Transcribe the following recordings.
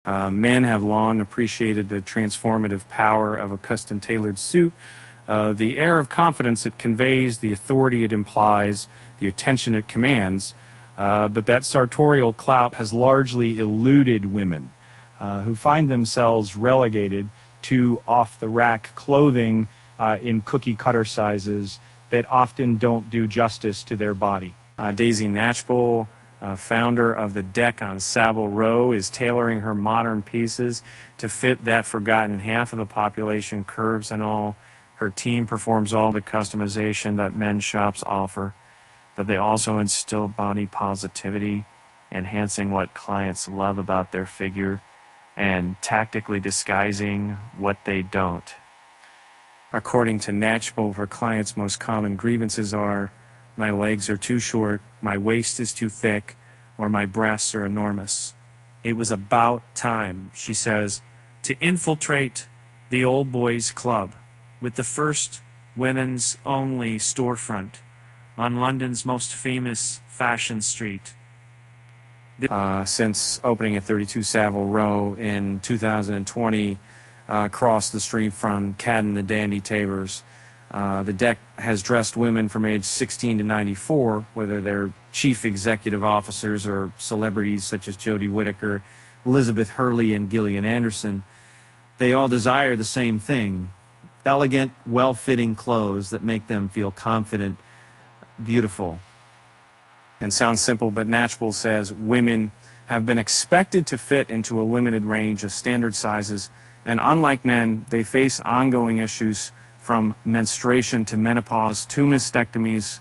Men have long appreciated the transformative power of a custom-tailored suit, the air of confidence it conveys, the authority it implies, the attention it commands, but that sartorial clout has largely eluded women who find themselves relegated to off-the-rack clothing in cookie-cutter sizes that often don't do justice to their body. Daisy Knatchbull, founder of the Deck on Savile Row, is tailoring her modern pieces to fit that forgotten half of the population, curves and all. Her team performs all the customization that men's shops offer, but they also instill body positivity, enhancing what clients love about their figure and tactically disguising what they don't. According to Knatchbull, her clients' most common grievances are, my legs are too short, my waist is too thick, or my breasts are enormous. It was about time, she says, to infiltrate the old boys club with the first women's only storefront on London's most famous fashion street. Since opening at 32 Savile Row in 2020, across the street from Cad and the Dandy Tabors, the Deck has dressed women from age 16 to 94, whether they're chief executive officers or celebrities such as Jodie Whittaker, Elizabeth Hurley, and Gillian Anderson. They all desire the same thing: elegant, well-fitting clothes that make them feel confident, beautiful. And sounds simple, but Knatchbull says women have been expected to fit into a limited range of standard sizes, and unlike men, they face ongoing issues from menstruation to menopause to mastectomies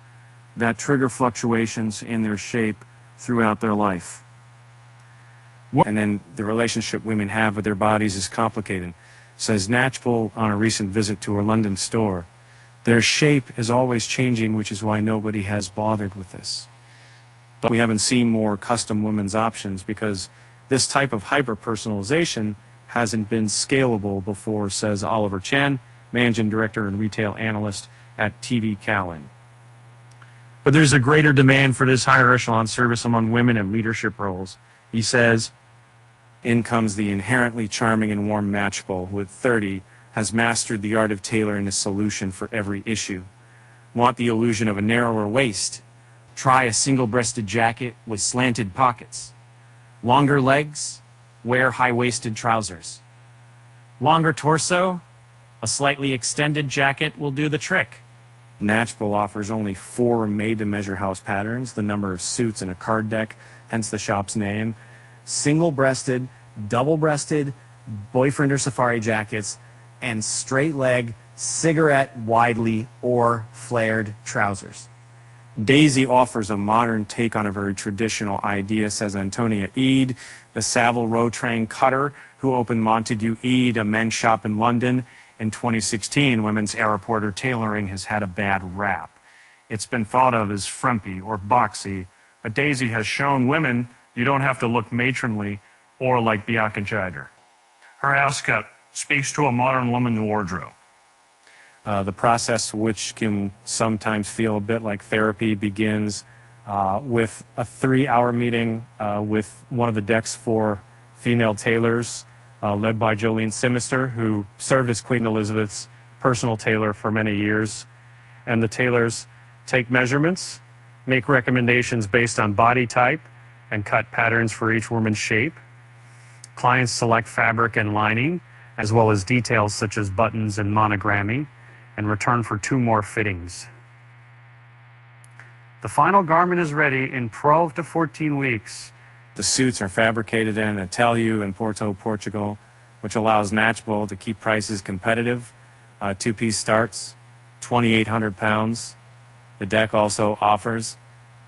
that trigger fluctuations in their shape throughout their life. And then the relationship women have with their bodies is complicated, says Knatchbull on a recent visit to her London store. Their shape is always changing, which is why nobody has bothered with this. But we haven't seen more custom women's options because this type of hyper-personalization hasn't been scalable before, says Oliver Chen, managing director and retail analyst at TV Cowan. But there's a greater demand for this higher echelon service among women in leadership roles. He says, in comes the inherently charming and warm Knatchbull, who at 30 has mastered the art of tailoring a solution for every issue. Want the illusion of a narrower waist? Try a single-breasted jacket with slanted pockets. Longer legs? Wear high-waisted trousers. Longer torso? A slightly extended jacket will do the trick. Knatchbull offers only 4 made-to-measure house patterns, the number of suits in a card deck, hence the shop's name. Single-breasted, double-breasted, boyfriend or safari jackets, and straight-leg, cigarette-widely or flared trousers. Daisy offers a modern take on a very traditional idea, says Antonia Eade, the Savile Row trained cutter who opened Montague Eade, a men's shop in London. In 2016, women's aeroporter tailoring has had a bad rap. It's been thought of as frumpy or boxy, but Daisy has shown women you don't have to look matronly or like Bianca. Her ascot speaks to a modern woman's wardrobe. The process, which can sometimes feel a bit like therapy, begins with a 3-hour meeting with one of the Deck's 4 female tailors, led by Jolene Simister, who served as Queen Elizabeth's personal tailor for many years. And the tailors take measurements, make recommendations based on body type, and cut patterns for each woman's shape. Clients select fabric and lining, as well as details such as buttons and monogramming, and return for 2 more fittings. The final garment is ready in 12 to 14 weeks. The suits are fabricated in Italia and Porto, Portugal, which allows Knatchbull to keep prices competitive. 2-piece starts, £2,800. The Deck also offers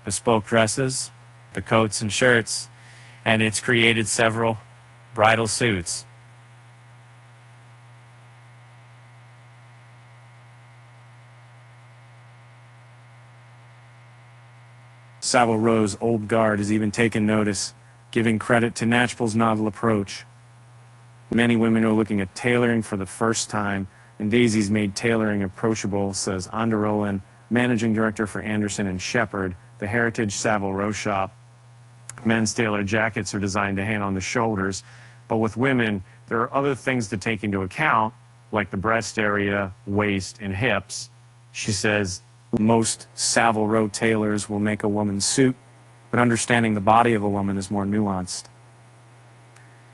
bespoke dresses, the coats and shirts, and it's created several bridal suits. Savile Row's old guard has even taken notice, giving credit to Knatchbull's novel approach. Many women are looking at tailoring for the first time, and Daisy's made tailoring approachable, says Anda Rowland, managing director for Anderson and Shepherd, the heritage Savile Row shop. Men's tailored jackets are designed to hang on the shoulders, But with women, there are other things to take into account, like the breast area, waist, and hips. She says most Savile Row tailors will make a woman's suit, but understanding the body of a woman is more nuanced.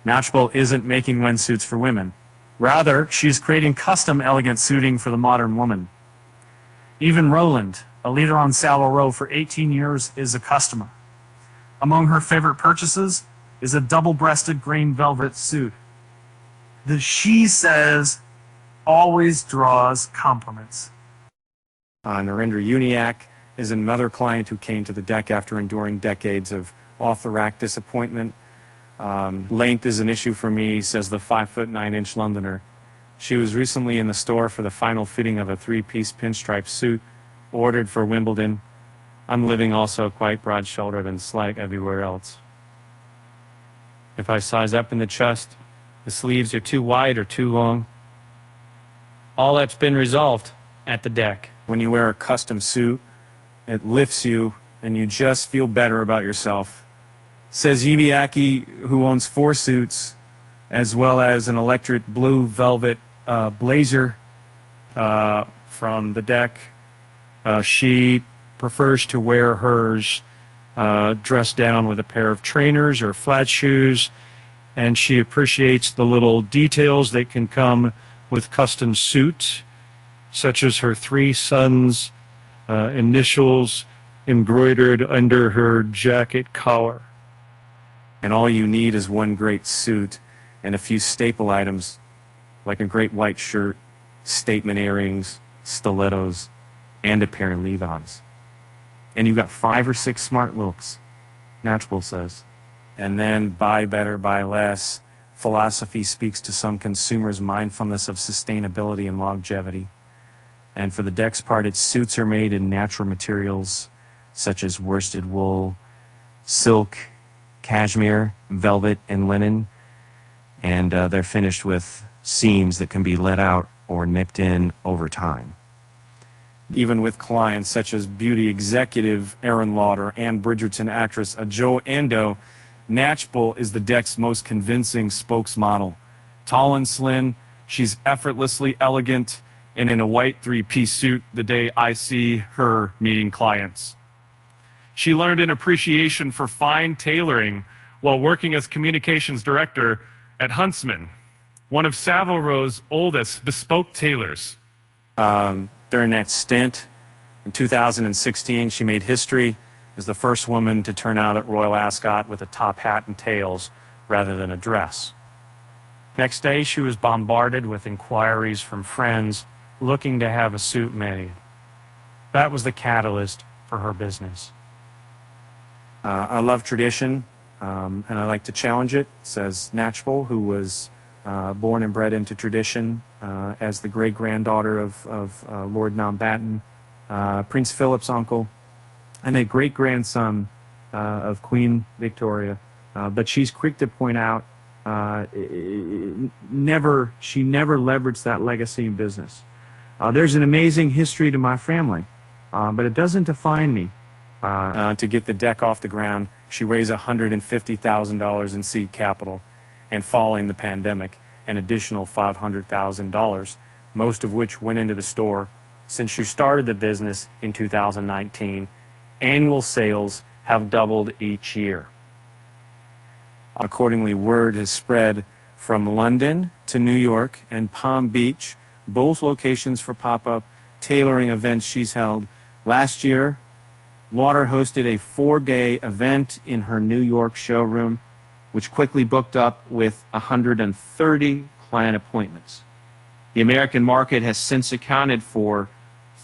Natchbull isn't making men's suits for women. Rather, she's creating custom elegant suiting for the modern woman. Even Roland, a leader on Savile Row for 18 years, is a customer. Among her favorite purchases is a double-breasted green velvet suit. The she says always draws compliments. Narendra Uniac is another client who came to the deck after enduring decades of off-the-rack disappointment. Length is an issue for me, says the 5'9" Londoner. She was recently in the store for the final fitting of a 3-piece pinstripe suit ordered for Wimbledon. I'm living also quite broad-shouldered and slight everywhere else. If I size up in the chest, the sleeves are too wide or too long. All that's been resolved at the deck. When you wear a custom suit, it lifts you and you just feel better about yourself. Says Yibiaki, who owns 4 suits, as well as an electric blue velvet blazer from the deck. She prefers to wear hers dressed down with a pair of trainers or flat shoes, and she appreciates the little details that can come with custom suits, such as her 3 sons' initials embroidered under her jacket collar. And all you need is one great suit and a few staple items, like a great white shirt, statement earrings, stilettos, and a pair of Levi's. And you've got 5 or 6 smart looks, Natchbull says. And then buy better, buy less. Philosophy speaks to some consumers' mindfulness of sustainability and longevity. And for the deck's part, its suits are made in natural materials such as worsted wool, silk, cashmere, velvet, and linen. And they're finished with seams that can be let out or nipped in over time. Even with clients such as beauty executive Erin Lauder and Bridgerton actress Jo Ando, Natchbull is the deck's most convincing spokesmodel. Tall and slim, she's effortlessly elegant, and in a white 3-piece suit the day I see her meeting clients. She learned an appreciation for fine tailoring while working as communications director at Huntsman, one of Savile Row's oldest bespoke tailors. During that stint, in 2016, she made history as the first woman to turn out at Royal Ascot with a top hat and tails rather than a dress. Next day, she was bombarded with inquiries from friends looking to have a suit made. That was the catalyst for her business. I love tradition, and I like to challenge it, says Natchbull, who was born and bred into tradition as the great-granddaughter of Lord Mountbatten, Prince Philip's uncle, and a great-grandson of Queen Victoria. But she's quick to point out she never leveraged that legacy in business. There's an amazing history to my family, but it doesn't define me. To get the deck off the ground, she raised $150,000 in seed capital, and following the pandemic, an additional $500,000, most of which went into the store. Since she started the business in 2019, annual sales have doubled each year. Accordingly, word has spread from London to New York and Palm Beach, both locations for pop-up tailoring events she's held. Last year, Lauder hosted a 4-day event in her New York showroom, which quickly booked up with 130 client appointments. The American market has since accounted for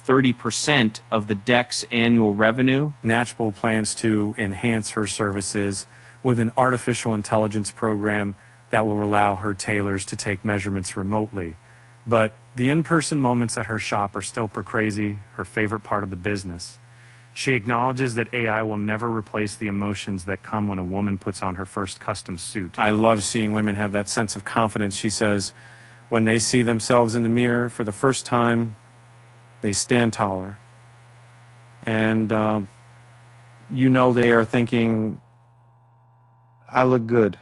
30% of the deck's annual revenue. Natchbull plans to enhance her services with an artificial intelligence program that will allow her tailors to take measurements remotely. But the in-person moments at her shop are still crazy, her favorite part of the business. She acknowledges that AI will never replace the emotions that come when a woman puts on her first custom suit. I love seeing women have that sense of confidence, she says. When they see themselves in the mirror for the first time, they stand taller. And you know they are thinking, I look good.